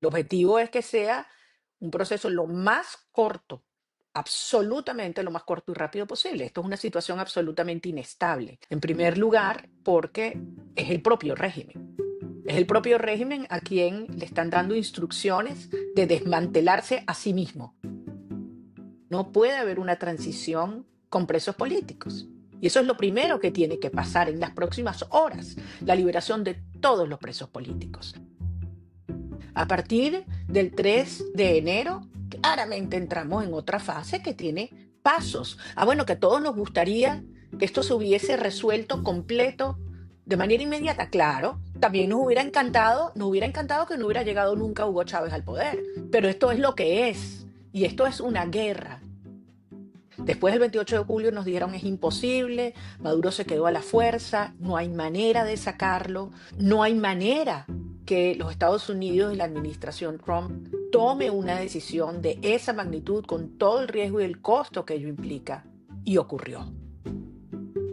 El objetivo es que sea un proceso lo más corto, absolutamente lo más corto y rápido posible. Esto es una situación absolutamente inestable. En primer lugar, porque es el propio régimen. Es el propio régimen a quien le están dando instrucciones de desmantelarse a sí mismo. No puede haber una transición con presos políticos. Y eso es lo primero que tiene que pasar en las próximas horas, la liberación de todos los presos políticos. A partir del 3 de enero, claramente entramos en otra fase que tiene pasos. Bueno, que a todos nos gustaría que esto se hubiese resuelto completo de manera inmediata. Claro, también nos hubiera encantado que no hubiera llegado nunca Hugo Chávez al poder. Pero esto es lo que es. Y esto es una guerra. Después del 28 de julio nos dijeron es imposible, Maduro se quedó a la fuerza, no hay manera de sacarlo, no hay manera que los Estados Unidos y la administración Trump tome una decisión de esa magnitud con todo el riesgo y el costo que ello implica. Y ocurrió.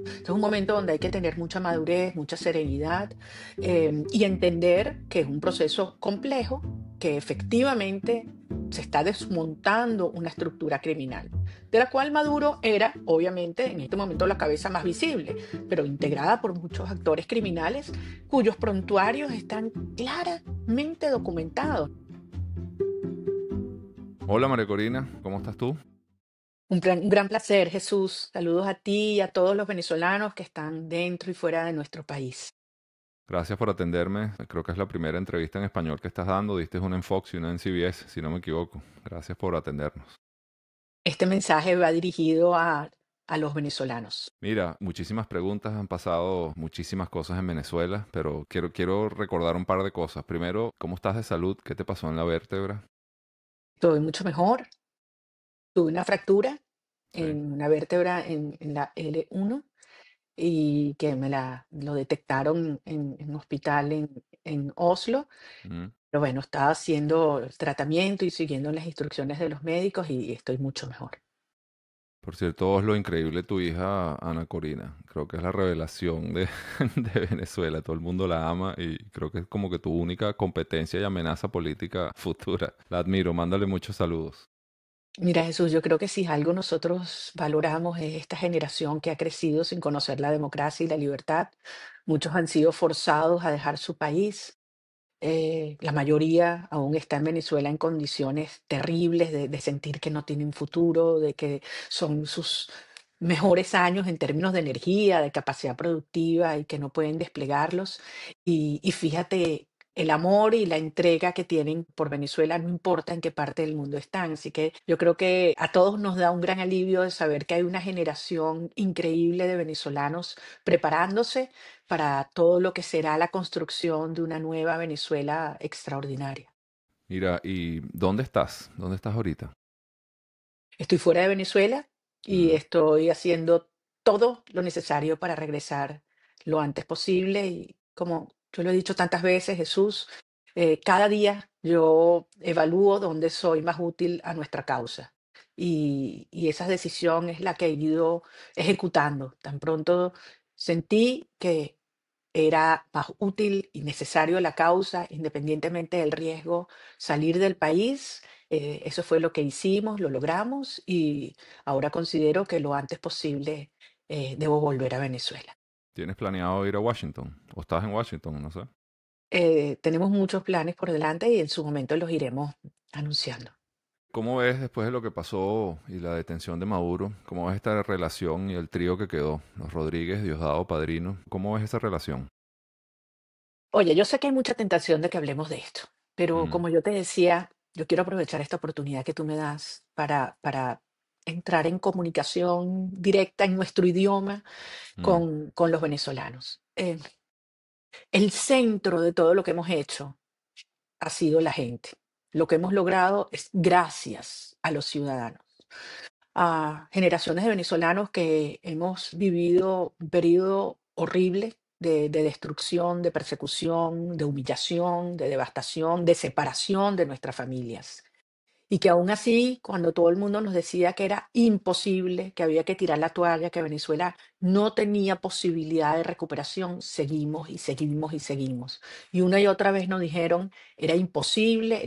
Este es un momento donde hay que tener mucha madurez, mucha serenidad y entender que es un proceso complejo, que efectivamente se está desmontando una estructura criminal, de la cual Maduro era, obviamente, en este momento la cabeza más visible, pero integrada por muchos actores criminales cuyos prontuarios están claramente documentados. Hola María Corina, ¿cómo estás tú? Un gran placer, Jesús. Saludos a ti y a todos los venezolanos que están dentro y fuera de nuestro país. Gracias por atenderme. Creo que es la primera entrevista en español que estás dando. Diste una en Fox y una en CBS, si no me equivoco. Gracias por atendernos. Este mensaje va dirigido a los venezolanos. Mira, muchísimas preguntas, han pasado muchísimas cosas en Venezuela, pero quiero recordar un par de cosas. Primero, ¿cómo estás de salud? ¿Qué te pasó en la vértebra? Estoy mucho mejor. Tuve una fractura Sí. en una vértebra en la L1 y que lo detectaron en un hospital en Oslo. Mm. Pero bueno, estaba haciendo el tratamiento y siguiendo las instrucciones de los médicos y estoy mucho mejor. Por cierto, es lo increíble tu hija Ana Corina. Creo que es la revelación de, de Venezuela. Todo el mundo la ama y creo que es como que tu única competencia y amenaza política futura. La admiro, mándale muchos saludos. Mira, Jesús, yo creo que si algo nosotros valoramos es esta generación que ha crecido sin conocer la democracia y la libertad. Muchos han sido forzados a dejar su país. La mayoría aún está en Venezuela en condiciones terribles de sentir que no tienen futuro, de que son sus mejores años en términos de energía, de capacidad productiva y que no pueden desplegarlos. Y fíjate, el amor y la entrega que tienen por Venezuela no importa en qué parte del mundo están. Así que yo creo que a todos nos da un gran alivio de saber que hay una generación increíble de venezolanos preparándose para todo lo que será la construcción de una nueva Venezuela extraordinaria. Mira, ¿y dónde estás? ¿Dónde estás ahorita? Estoy fuera de Venezuela y Mm. estoy haciendo todo lo necesario para regresar lo antes posible. Y como yo lo he dicho tantas veces, Jesús, cada día yo evalúo dónde soy más útil a nuestra causa. Y esa decisión es la que he ido ejecutando. Tan pronto sentí que era más útil y necesario a la causa, independientemente del riesgo, salir del país. Eso fue lo que hicimos, lo logramos y ahora considero que lo antes posible debo volver a Venezuela. ¿Tienes planeado ir a Washington? ¿O estás en Washington? No sé. Tenemos muchos planes por delante y en su momento los iremos anunciando. ¿Cómo ves después de lo que pasó y la detención de Maduro? ¿Cómo ves esta relación y el trío que quedó? Los Rodríguez, Diosdado, Padrino. ¿Cómo ves esa relación? Oye, yo sé que hay mucha tentación de que hablemos de esto, pero Mm. como yo te decía, yo quiero aprovechar esta oportunidad que tú me das para entrar en comunicación directa en nuestro idioma Mm. con los venezolanos. El centro de todo lo que hemos hecho ha sido la gente. Lo que hemos logrado es gracias a los ciudadanos, a generaciones de venezolanos que hemos vivido un periodo horrible de destrucción, de persecución, de humillación, de devastación, de separación de nuestras familias. Y que aún así, cuando todo el mundo nos decía que era imposible, que había que tirar la toalla, que Venezuela no tenía posibilidad de recuperación, seguimos y seguimos y seguimos. Y una y otra vez nos dijeron, era imposible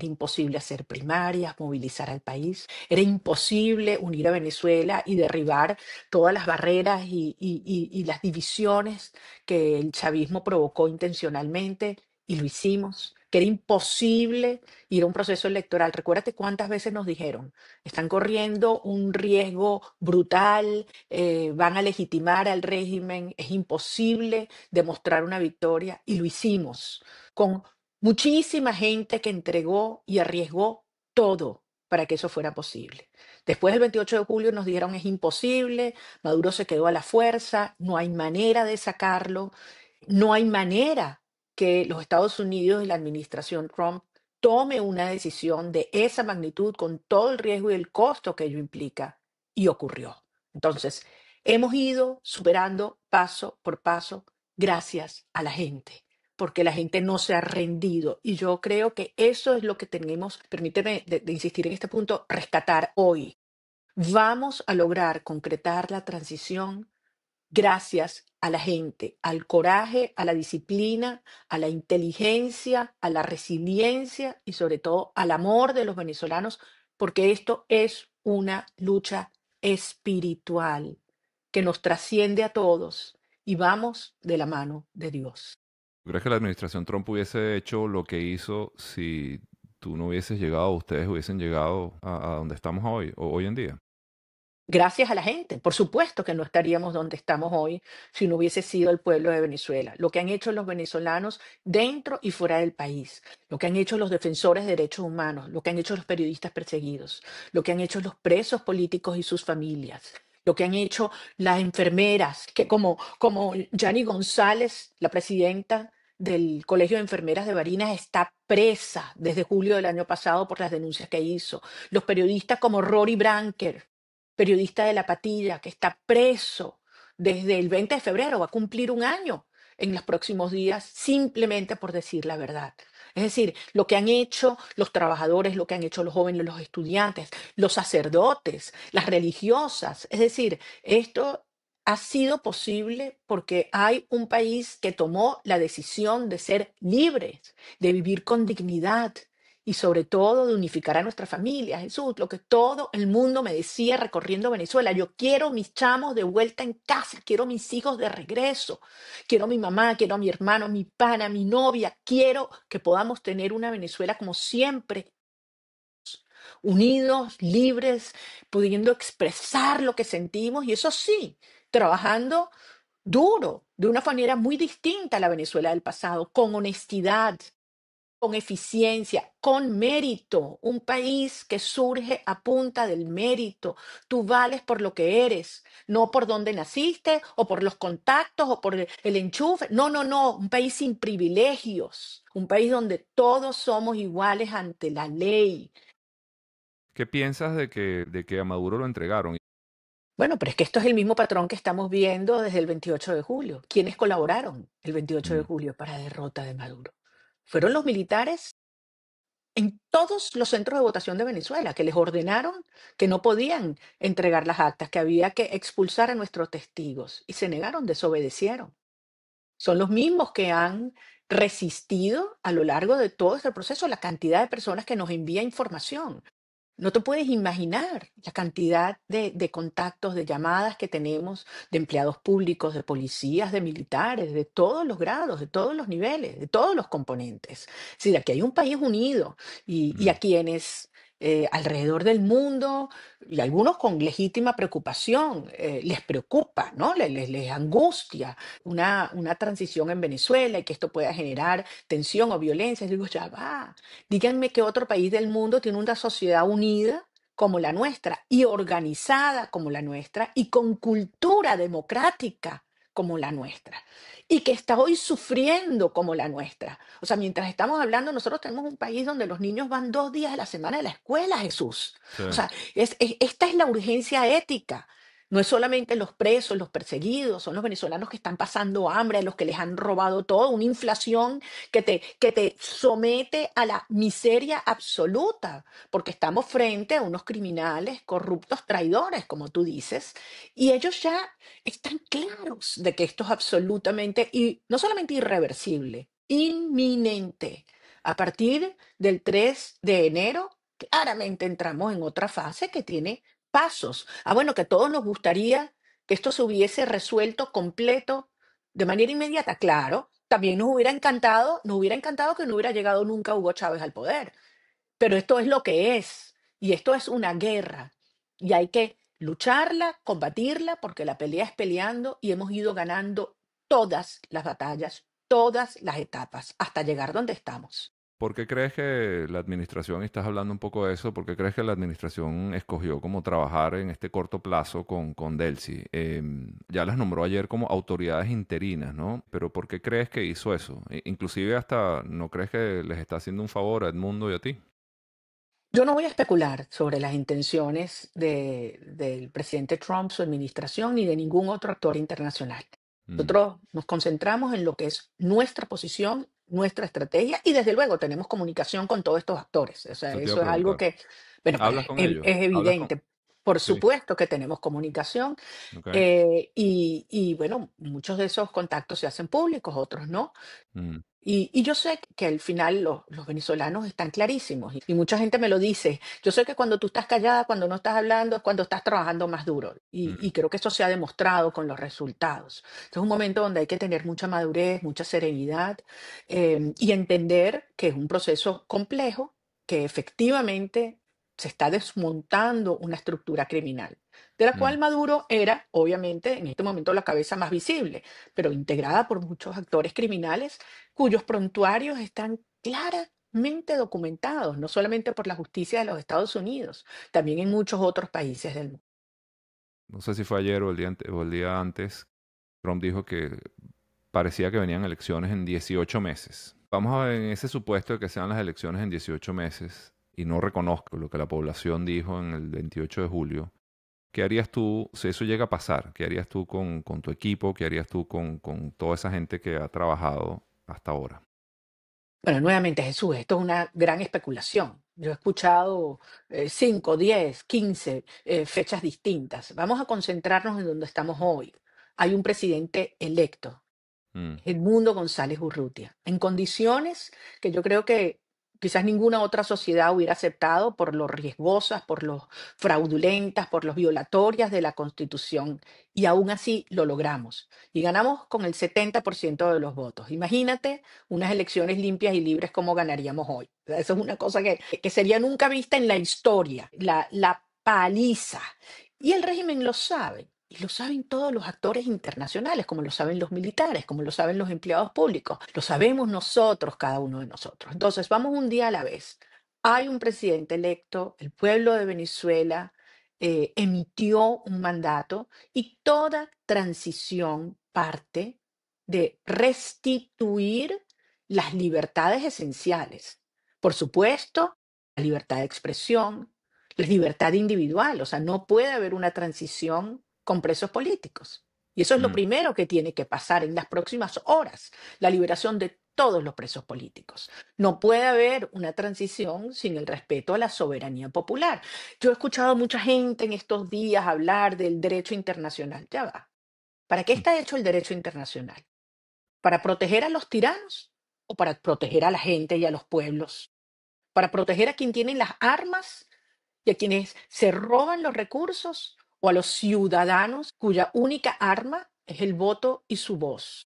hacer primarias, movilizar al país, era imposible unir a Venezuela y derribar todas las barreras y las divisiones que el chavismo provocó intencionalmente, y lo hicimos, que era imposible ir a un proceso electoral. Recuérdate cuántas veces nos dijeron, están corriendo un riesgo brutal, van a legitimar al régimen, es imposible demostrar una victoria, y lo hicimos con muchísima gente que entregó y arriesgó todo para que eso fuera posible. Después del 28 de julio nos dijeron es imposible, Maduro se quedó a la fuerza, no hay manera de sacarlo, no hay manera que los Estados Unidos y la administración Trump tome una decisión de esa magnitud con todo el riesgo y el costo que ello implica. Y ocurrió. Entonces, hemos ido superando paso por paso gracias a la gente, porque la gente no se ha rendido. Y yo creo que eso es lo que tenemos, permíteme de insistir en este punto, rescatar hoy. Vamos a lograr concretar la transición gracias a la gente, al coraje, a la disciplina, a la inteligencia, a la resiliencia y sobre todo al amor de los venezolanos, porque esto es una lucha espiritual que nos trasciende a todos y vamos de la mano de Dios. ¿Crees que la administración Trump hubiese hecho lo que hizo si tú no hubieses llegado, ustedes hubiesen llegado a donde estamos hoy, o hoy en día? Gracias a la gente. Por supuesto que no estaríamos donde estamos hoy si no hubiese sido el pueblo de Venezuela. Lo que han hecho los venezolanos dentro y fuera del país, lo que han hecho los defensores de derechos humanos, lo que han hecho los periodistas perseguidos, lo que han hecho los presos políticos y sus familias, lo que han hecho las enfermeras, que como Yani González, la presidenta del Colegio de Enfermeras de Barinas, está presa desde julio del año pasado por las denuncias que hizo. Los periodistas como Rory Branker, periodista de La Patilla, que está preso desde el 20 de febrero, va a cumplir un año en los próximos días, simplemente por decir la verdad. Es decir, lo que han hecho los trabajadores, lo que han hecho los jóvenes, los estudiantes, los sacerdotes, las religiosas. Es decir, esto ha sido posible porque hay un país que tomó la decisión de ser libres, de vivir con dignidad, y sobre todo de unificar a nuestra familia. Jesús, lo que todo el mundo me decía recorriendo Venezuela, yo quiero mis chamos de vuelta en casa, quiero mis hijos de regreso, quiero a mi mamá, quiero a mi hermano, a mi pana, a mi novia, quiero que podamos tener una Venezuela como siempre, unidos, libres, pudiendo expresar lo que sentimos, y eso sí, trabajando duro, de una manera muy distinta a la Venezuela del pasado, con honestidad, con eficiencia, con mérito, un país que surge a punta del mérito. Tú vales por lo que eres, no por dónde naciste o por los contactos o por el enchufe. No, no, no, un país sin privilegios, un país donde todos somos iguales ante la ley. ¿Qué piensas de que a Maduro lo entregaron? Bueno, pero es que esto es el mismo patrón que estamos viendo desde el 28 de julio. ¿Quiénes colaboraron el 28 de Mm. julio para la derrota de Maduro? Fueron los militares en todos los centros de votación de Venezuela, que les ordenaron que no podían entregar las actas, que había que expulsar a nuestros testigos, y se negaron, desobedecieron. Son los mismos que han resistido a lo largo de todo este proceso la cantidad de personas que nos envía información. No te puedes imaginar la cantidad de contactos, de llamadas que tenemos de empleados públicos, de policías, de militares, de todos los grados, de todos los niveles, de todos los componentes. Es decir, aquí hay un país unido y Mm. a quienes alrededor del mundo, y algunos con legítima preocupación, les preocupa, ¿no? Les angustia una transición en Venezuela y que esto pueda generar tensión o violencia. Yo digo, ya va. Díganme qué otro país del mundo tiene una sociedad unida como la nuestra y organizada como la nuestra y con cultura democrática como la nuestra y que está hoy sufriendo como la nuestra. O sea, mientras estamos hablando, nosotros tenemos un país donde los niños van 2 días a la semana a la escuela, Jesús. Sí. O sea, esta es la urgencia ética. No es solamente los presos, los perseguidos, son los venezolanos que están pasando hambre, a los que les han robado todo, una inflación que te somete a la miseria absoluta, porque estamos frente a unos criminales corruptos, traidores, como tú dices, y ellos ya están claros de que esto es absolutamente, y no solamente irreversible, inminente. A partir del 3 de enero, claramente entramos en otra fase que tiene pasos. Bueno, que a todos nos gustaría que esto se hubiese resuelto completo de manera inmediata. Claro, también nos hubiera encantado que no hubiera llegado nunca Hugo Chávez al poder, pero esto es lo que es, y esto es una guerra, y hay que lucharla, combatirla, porque la pelea es peleando y hemos ido ganando todas las batallas, todas las etapas, hasta llegar donde estamos. ¿Por qué crees que la administración, y estás hablando un poco de eso, por qué crees que la administración escogió como trabajar en este corto plazo con Delcy? Ya las nombró ayer como autoridades interinas, ¿no? Pero ¿por qué crees que hizo eso? Inclusive hasta, ¿no crees que les está haciendo un favor a Edmundo y a ti? Yo no voy a especular sobre las intenciones del presidente Trump, su administración, ni de ningún otro actor internacional. Mm, Nosotros nos concentramos en lo que es nuestra posición, nuestra estrategia, y desde luego tenemos comunicación con todos estos actores. O sea, eso te iba a eso es algo preguntar. que, bueno, pues ¿Hablas con es ellos? ¿Hablas con...? evidente. Por Sí, supuesto que tenemos comunicación, ok. y bueno, muchos de esos contactos se hacen públicos, otros no. Mm, Y yo sé que al final los venezolanos están clarísimos y mucha gente me lo dice. Yo sé que cuando tú estás callada, cuando no estás hablando, es cuando estás trabajando más duro. Y mm, creo que eso se ha demostrado con los resultados. Este es un momento donde hay que tener mucha madurez, mucha serenidad, y entender que es un proceso complejo, que efectivamente se está desmontando una estructura criminal, de la cual mm. Maduro era, obviamente, en este momento la cabeza más visible, pero integrada por muchos actores criminales cuyos prontuarios están claramente documentados, no solamente por la justicia de los Estados Unidos, también en muchos otros países del mundo. No sé si fue ayer o o el día antes, Trump dijo que parecía que venían elecciones en 18 meses. Vamos a ver en ese supuesto de que sean las elecciones en 18 meses y no reconozco lo que la población dijo en el 28 de julio. ¿Qué harías tú si eso llega a pasar? ¿Qué harías tú con tu equipo? ¿Qué harías tú con toda esa gente que ha trabajado hasta ahora? Bueno, nuevamente, Jesús, esto es una gran especulación. Yo he escuchado 5, 10, 15 fechas distintas. Vamos a concentrarnos en donde estamos hoy. Hay un presidente electo, Mm, Edmundo González Urrutia, en condiciones que yo creo que quizás ninguna otra sociedad hubiera aceptado por lo riesgosas, por lo fraudulentas, por los violatorias de la Constitución. Y aún así lo logramos. Y ganamos con el 70% de los votos. Imagínate unas elecciones limpias y libres como ganaríamos hoy. O sea, eso es una cosa que sería nunca vista en la historia, la paliza. Y el régimen lo sabe. Y lo saben todos los actores internacionales, como lo saben los militares, como lo saben los empleados públicos. Lo sabemos nosotros, cada uno de nosotros. Entonces, vamos un día a la vez. Hay un presidente electo, el pueblo de Venezuela emitió un mandato y toda transición parte de restituir las libertades esenciales. Por supuesto, la libertad de expresión, la libertad individual, o sea, no puede haber una transición con presos políticos. Y eso es lo mm, primero que tiene que pasar en las próximas horas, la liberación de todos los presos políticos. No puede haber una transición sin el respeto a la soberanía popular. Yo he escuchado a mucha gente en estos días hablar del derecho internacional. Ya va. ¿Para qué mm, está hecho el derecho internacional? ¿Para proteger a los tiranos o para proteger a la gente y a los pueblos? ¿Para proteger a quien tiene las armas y a quienes se roban los recursos o a los ciudadanos cuya única arma es el voto y su voz?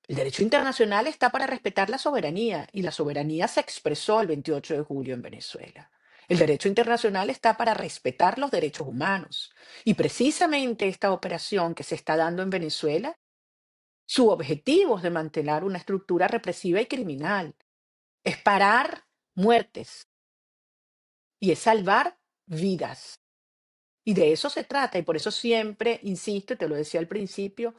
El derecho internacional está para respetar la soberanía y la soberanía se expresó el 28 de julio en Venezuela. El derecho internacional está para respetar los derechos humanos. Y precisamente esta operación que se está dando en Venezuela, su objetivo es de mantener una estructura represiva y criminal, es parar muertes y es salvar vidas. Y de eso se trata, y por eso siempre, insisto, y te lo decía al principio,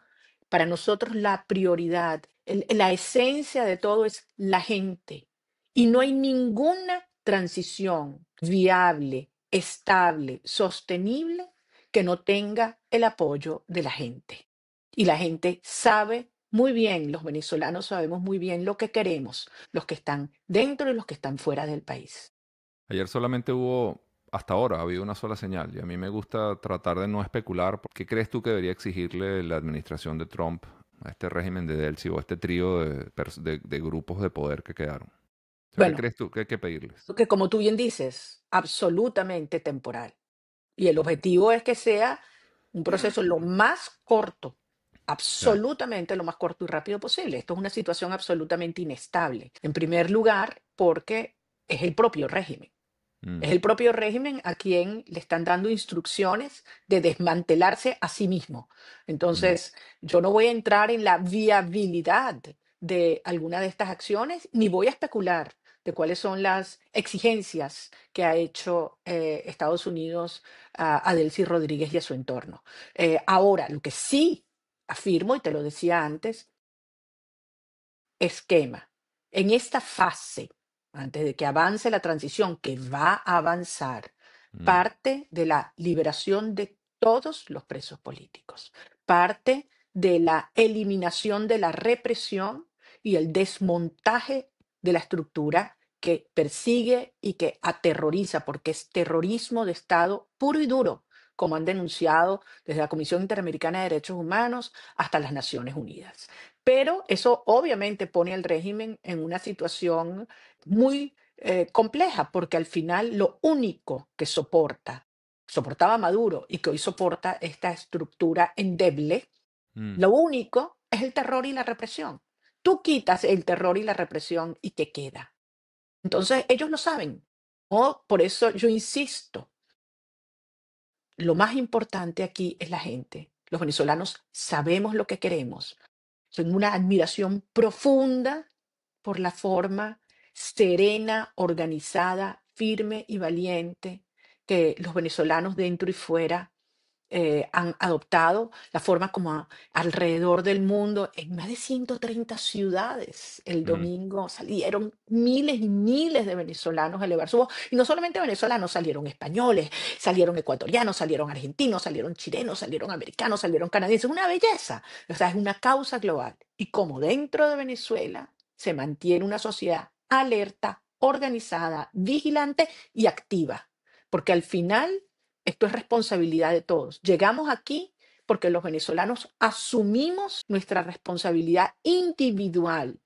para nosotros la prioridad, la esencia de todo es la gente. Y no hay ninguna transición viable, estable, sostenible que no tenga el apoyo de la gente. Y la gente sabe muy bien, los venezolanos sabemos muy bien lo que queremos, los que están dentro y los que están fuera del país. Ayer solamente hubo, hasta ahora, ha habido una sola señal y a mí me gusta tratar de no especular. ¿Qué crees tú que debería exigirle la administración de Trump a este régimen de Delcy o a este trío de grupos de poder que quedaron? O sea, ¿qué Bueno, crees tú que hay que pedirles? que como tú bien dices, absolutamente temporal. Y el objetivo es que sea un proceso lo más corto, Ya. absolutamente lo más corto y rápido posible. Esto es una situación absolutamente inestable. En primer lugar, porque es el propio régimen. Mm, Es el propio régimen a quien le están dando instrucciones de desmantelarse a sí mismo. mm, Entonces, yo no voy a entrar en la viabilidad de alguna de estas acciones, ni voy a especular de cuáles son las exigencias que ha hecho Estados Unidos a Delcy Rodríguez y a su entorno. Ahora, lo que sí afirmo, y te lo decía antes, esquema. En esta fase, antes de que avance la transición, que va a avanzar, mm, parte de la liberación de todos los presos políticos, parte de la eliminación de la represión y el desmontaje de la estructura que persigue y que aterroriza, porque es terrorismo de Estado puro y duro, como han denunciado desde la Comisión Interamericana de Derechos Humanos hasta las Naciones Unidas. Pero eso obviamente pone al régimen en una situación muy compleja, porque al final lo único que soportaba Maduro y que hoy soporta esta estructura endeble, mm. lo único es el terror y la represión. Tú quitas el terror y la represión y ¿qué queda? Entonces ellos lo saben. Por eso yo insisto, lo más importante aquí es la gente. Los venezolanos sabemos lo que queremos. Tengo una admiración profunda por la forma serena, organizada, firme y valiente que los venezolanos dentro y fuera han adoptado, la forma como alrededor del mundo, en más de 130 ciudades, el Mm, domingo salieron miles y miles de venezolanos a elevar su voz. Y no solamente venezolanos, salieron españoles, salieron ecuatorianos, salieron argentinos, salieron chilenos, salieron americanos, salieron canadienses. Una belleza. O sea, es una causa global. Y como dentro de Venezuela se mantiene una sociedad alerta, organizada, vigilante y activa. Porque al final esto es responsabilidad de todos. Llegamos aquí porque los venezolanos asumimos nuestra responsabilidad individual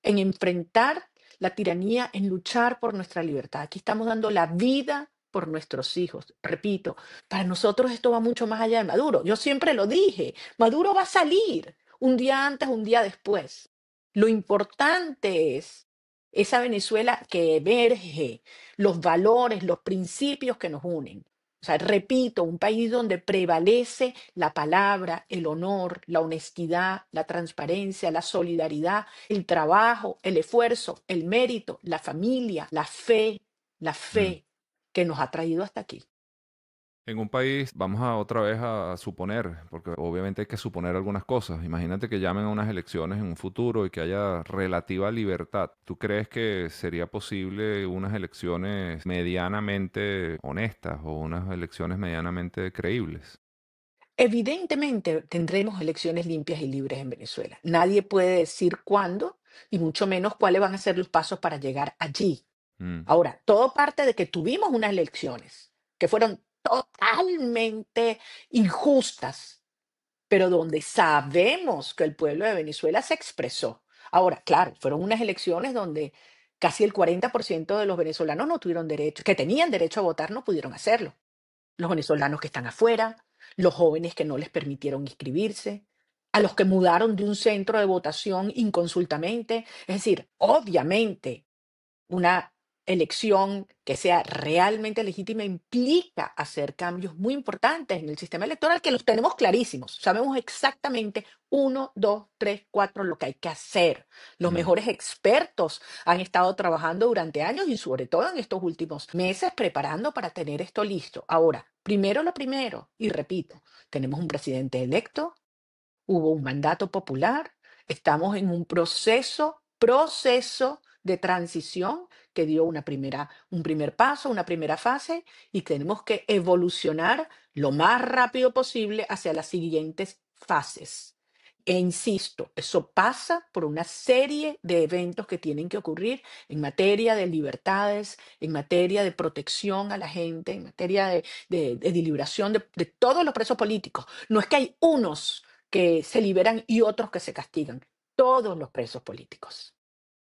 en enfrentar la tiranía, en luchar por nuestra libertad. Aquí estamos dando la vida por nuestros hijos. Repito, para nosotros esto va mucho más allá de Maduro. Yo siempre lo dije, Maduro va a salir un día antes, un día después. Lo importante es esa Venezuela que emerge, los valores, los principios que nos unen. O sea, repito, un país donde prevalece la palabra, el honor, la honestidad, la transparencia, la solidaridad, el trabajo, el esfuerzo, el mérito, la mm. fe que nos ha traído hasta aquí. En un país, vamos a otra vez a suponer, porque obviamente hay que suponer algunas cosas. Imagínate que llamen a unas elecciones en un futuro y que haya relativa libertad. ¿Tú crees que sería posible unas elecciones medianamente honestas o unas elecciones medianamente creíbles? Evidentemente tendremos elecciones limpias y libres en Venezuela. Nadie puede decir cuándo y mucho menos cuáles van a ser los pasos para llegar allí. Mm, Ahora, todo parte de que tuvimos unas elecciones que fueron totalmente injustas, pero donde sabemos que el pueblo de Venezuela se expresó. Ahora, claro, fueron unas elecciones donde casi el 40% de los venezolanos no tuvieron derecho, que tenían derecho a votar, no pudieron hacerlo. Los venezolanos que están afuera, los jóvenes que no les permitieron inscribirse, a los que mudaron de un centro de votación inconsultamente. Es decir, obviamente una elección que sea realmente legítima implica hacer cambios muy importantes en el sistema electoral que los tenemos clarísimos. Sabemos exactamente uno, dos, tres, cuatro lo que hay que hacer. Los mm. mejores expertos han estado trabajando durante años y sobre todo en estos últimos meses preparando para tener esto listo. Ahora, primero lo primero, y repito, tenemos un presidente electo, hubo un mandato popular, estamos en un proceso de transición que dio un primer paso, una primera fase, y tenemos que evolucionar lo más rápido posible hacia las siguientes fases. E insisto, eso pasa por una serie de eventos que tienen que ocurrir en materia de libertades, en materia de protección a la gente, en materia de liberación de todos los presos políticos. No es que hay unos que se liberan y otros que se castigan, todos los presos políticos.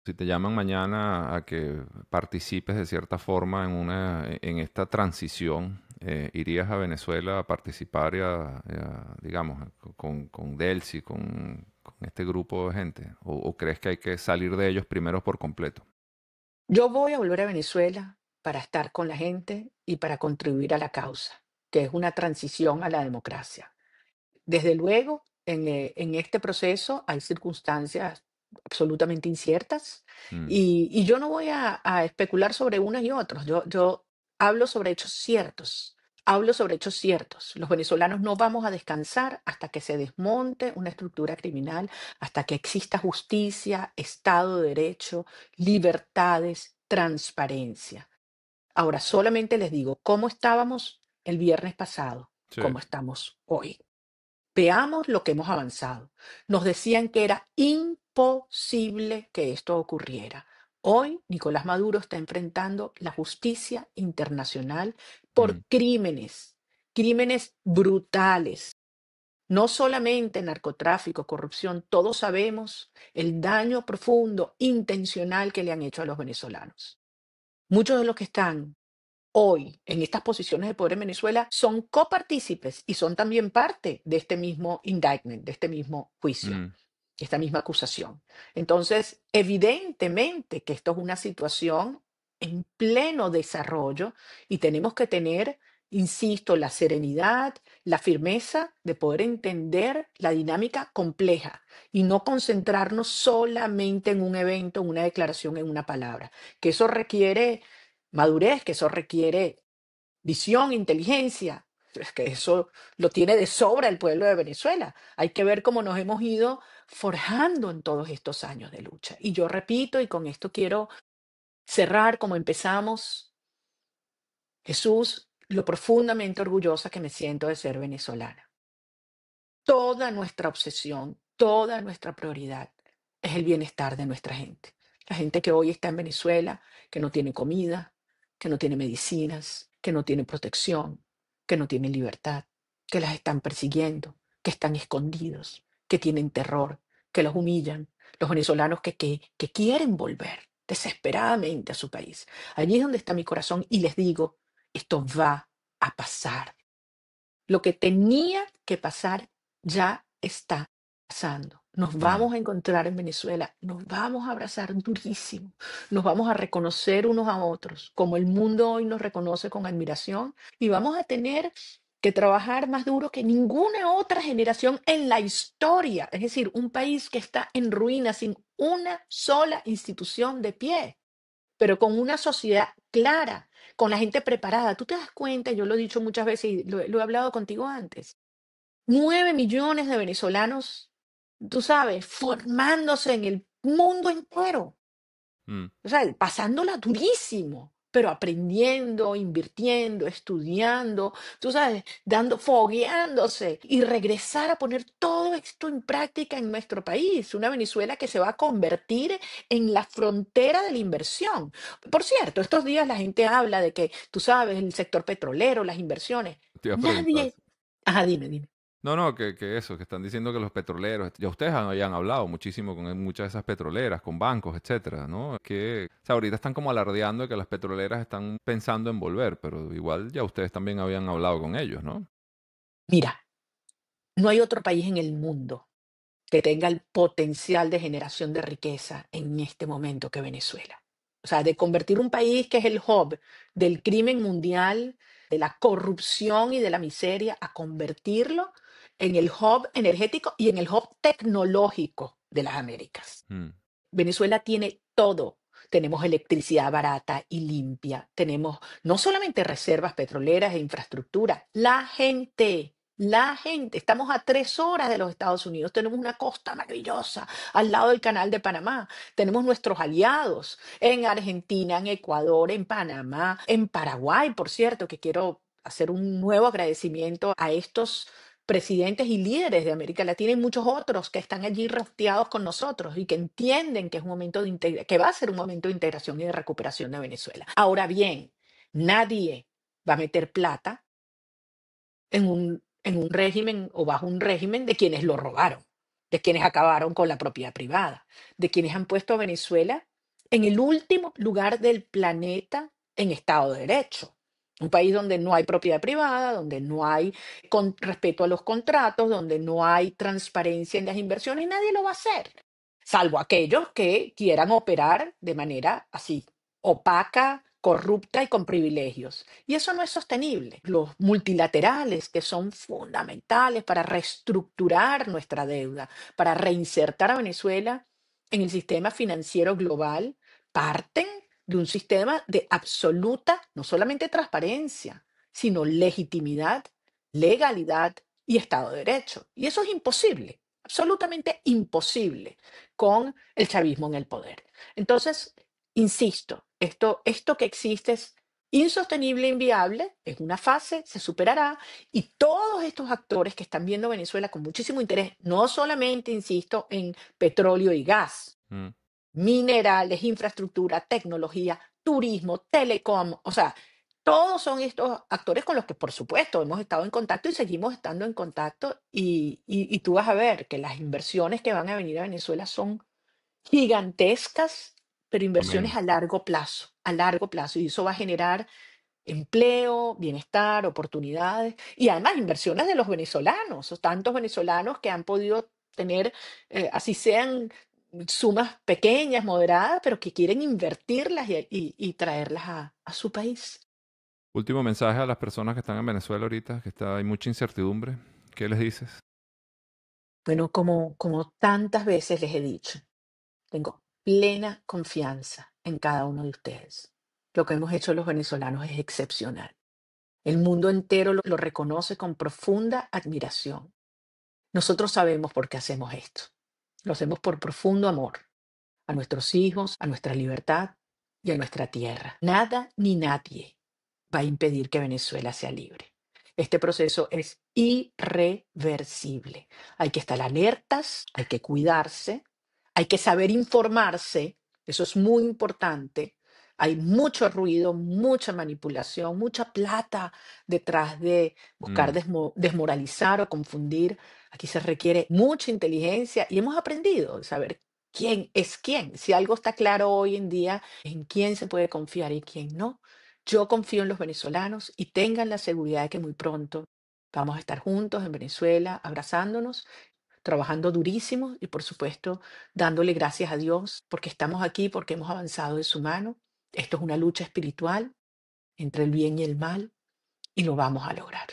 Si te llaman mañana a que participes de cierta forma en esta transición, ¿irías a Venezuela a participar digamos, con Delcy, con este grupo de gente? O crees que hay que salir de ellos primero por completo? Yo voy a volver a Venezuela para estar con la gente y para contribuir a la causa, que es una transición a la democracia. Desde luego, en este proceso hay circunstancias absolutamente inciertas Mm, y yo no voy a especular sobre unas y otros. Yo hablo sobre hechos ciertos. Hablo sobre hechos ciertos. Los venezolanos no vamos a descansar hasta que se desmonte una estructura criminal, hasta que exista justicia, Estado de Derecho, libertades, transparencia. Ahora, solamente les digo cómo estábamos el viernes pasado, sí. cómo estamos hoy. Veamos lo que hemos avanzado. Nos decían que era imposible que esto ocurriera. Hoy Nicolás Maduro está enfrentando la justicia internacional por Mm, crímenes, crímenes brutales. No solamente narcotráfico, corrupción, todos sabemos el daño profundo, intencional que le han hecho a los venezolanos. Muchos de los que están hoy en estas posiciones de poder en Venezuela son copartícipes y son también parte de este mismo indictment, de este mismo juicio, mm, esta misma acusación. Entonces, evidentemente que esto es una situación en pleno desarrollo y tenemos que tener, insisto, la serenidad, la firmeza de poder entender la dinámica compleja y no concentrarnos solamente en un evento, en una declaración, en una palabra, que eso requiere madurez, que eso requiere visión, inteligencia. Es que eso lo tiene de sobra el pueblo de Venezuela. Hay que ver cómo nos hemos ido forjando en todos estos años de lucha. Y yo repito, y con esto quiero cerrar como empezamos, Jesús, lo profundamente orgullosa que me siento de ser venezolana. Toda nuestra obsesión, toda nuestra prioridad es el bienestar de nuestra gente. La gente que hoy está en Venezuela, que no tiene comida, que no tiene medicinas, que no tiene protección, que no tiene libertad, que las están persiguiendo, que están escondidos, que tienen terror, que los humillan. Los venezolanos que quieren volver desesperadamente a su país. Allí es donde está mi corazón y les digo, esto va a pasar. Lo que tenía que pasar ya está pasando. Nos mm. vamos a encontrar en Venezuela, nos vamos a abrazar durísimo, nos vamos a reconocer unos a otros, como el mundo hoy nos reconoce con admiración, y vamos a tener que trabajar más duro que ninguna otra generación en la historia. Es decir, un país que está en ruinas sin una sola institución de pie, pero con una sociedad clara, con la gente preparada. Tú te das cuenta, yo lo he dicho muchas veces y lo he hablado contigo antes, 9 millones de venezolanos, tú sabes, formándose en el mundo entero. Mm. O sea, pasándola durísimo, pero aprendiendo, invirtiendo, estudiando, tú sabes, fogueándose y regresar a poner todo esto en práctica en nuestro país, una Venezuela que se va a convertir en la frontera de la inversión. Por cierto, estos días la gente habla de que, tú sabes, el sector petrolero, las inversiones, Te iba a preguntar. nadie... Ajá, dime. No, no, que eso, que están diciendo que los petroleros, ya ustedes habían hablado muchísimo con muchas de esas petroleras, con bancos, etcétera, ¿no? Que, o sea, ahorita están como alardeando de que las petroleras están pensando en volver, pero igual ya ustedes también habían hablado con ellos, ¿no? Mira, no hay otro país en el mundo que tenga el potencial de generación de riqueza en este momento que Venezuela. O sea, de convertir un país que es el hub del crimen mundial, de la corrupción y de la miseria, a convertirlo en el hub energético y en el hub tecnológico de las Américas. Mm, Venezuela tiene todo. Tenemos electricidad barata y limpia. Tenemos no solamente reservas petroleras e infraestructura, la gente. La gente, estamos a 3 horas de los Estados Unidos, tenemos una costa maravillosa al lado del Canal de Panamá, tenemos nuestros aliados en Argentina, en Ecuador, en Panamá, en Paraguay, por cierto, que quiero hacer un nuevo agradecimiento a estos presidentes y líderes de América Latina y muchos otros que están allí rastreados con nosotros y que entienden que es un momento de que va a ser un momento de integración y de recuperación de Venezuela. Ahora bien, nadie va a meter plata en un régimen o bajo un régimen de quienes lo robaron, de quienes acabaron con la propiedad privada, de quienes han puesto a Venezuela en el último lugar del planeta en Estado de Derecho. Un país donde no hay propiedad privada, donde no hay respeto a los contratos, donde no hay transparencia en las inversiones, nadie lo va a hacer, salvo aquellos que quieran operar de manera así, opaca, corrupta y con privilegios. Y eso no es sostenible. Los multilaterales, que son fundamentales para reestructurar nuestra deuda, para reinsertar a Venezuela en el sistema financiero global, parten de un sistema de absoluta, no solamente transparencia, sino legitimidad, legalidad y Estado de Derecho. Y eso es imposible, absolutamente imposible con el chavismo en el poder. Entonces, insisto, esto que existe es insostenible e inviable, es una fase, se superará, y todos estos actores que están viendo Venezuela con muchísimo interés, no solamente, insisto, en petróleo y gas, Mm. minerales, infraestructura, tecnología, turismo, telecom, o sea, todos son estos actores con los que, por supuesto, hemos estado en contacto y seguimos estando en contacto, y tú vas a ver que las inversiones que van a venir a Venezuela son gigantescas, pero inversiones Amén. a largo plazo, y eso va a generar empleo, bienestar, oportunidades, y además inversiones de los venezolanos, o tantos venezolanos que han podido tener, así sean sumas pequeñas, moderadas, pero que quieren invertirlas y traerlas a su país. Último mensaje a las personas que están en Venezuela ahorita, hay mucha incertidumbre. ¿Qué les dices? Bueno, como tantas veces les he dicho, tengo plena confianza en cada uno de ustedes. Lo que hemos hecho los venezolanos es excepcional. El mundo entero lo reconoce con profunda admiración. Nosotros sabemos por qué hacemos esto. Lo hacemos por profundo amor a nuestros hijos, a nuestra libertad y a nuestra tierra. Nada ni nadie va a impedir que Venezuela sea libre. Este proceso es irreversible. Hay que estar alertas, hay que cuidarse, hay que saber informarse, eso es muy importante. Hay mucho ruido, mucha manipulación, mucha plata detrás de buscar Mm. desmoralizar o confundir. Aquí se requiere mucha inteligencia y hemos aprendido a saber quién es quién. Si algo está claro hoy en día, en quién se puede confiar y quién no. Yo confío en los venezolanos y tengan la seguridad de que muy pronto vamos a estar juntos en Venezuela, abrazándonos, trabajando durísimo y por supuesto dándole gracias a Dios porque estamos aquí, porque hemos avanzado de su mano. Esto es una lucha espiritual entre el bien y el mal y lo vamos a lograr.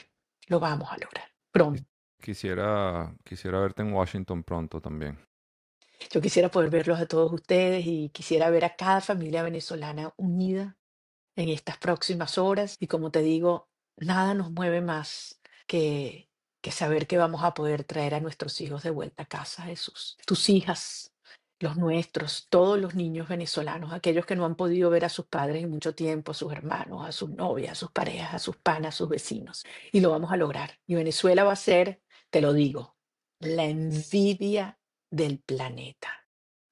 Lo vamos a lograr Quis- pronto. quisiera verte en Washington pronto también. Yo quisiera poder verlos a todos ustedes y quisiera ver a cada familia venezolana unida en estas próximas horas. Y como te digo, nada nos mueve más que, que saber que vamos a poder traer a nuestros hijos de vuelta a casa, Jesús. Tus hijas, los nuestros, todos los niños venezolanos, aquellos que no han podido ver a sus padres en mucho tiempo, a sus hermanos, a sus novias, a sus parejas, a sus panas, a sus vecinos. Y lo vamos a lograr. Y Venezuela va a ser, te lo digo, la envidia del planeta.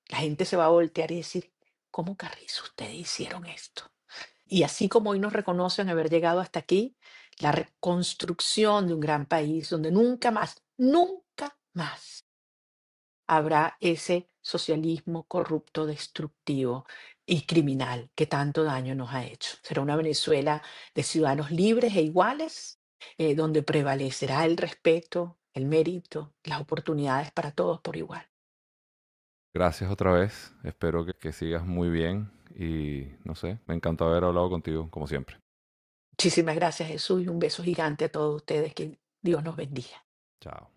La gente se va a voltear y decir, ¿cómo carrizo ustedes hicieron esto? Y así como hoy nos reconocen haber llegado hasta aquí, la reconstrucción de un gran país donde nunca más habrá ese socialismo corrupto, destructivo y criminal que tanto daño nos ha hecho. Será una Venezuela de ciudadanos libres e iguales, donde prevalecerá el respeto, el mérito, las oportunidades para todos por igual. Gracias otra vez. Espero que sigas muy bien y no sé, me encantó haber hablado contigo como siempre. Muchísimas gracias, Jesús, y un beso gigante a todos ustedes. Que Dios nos bendiga. Chao.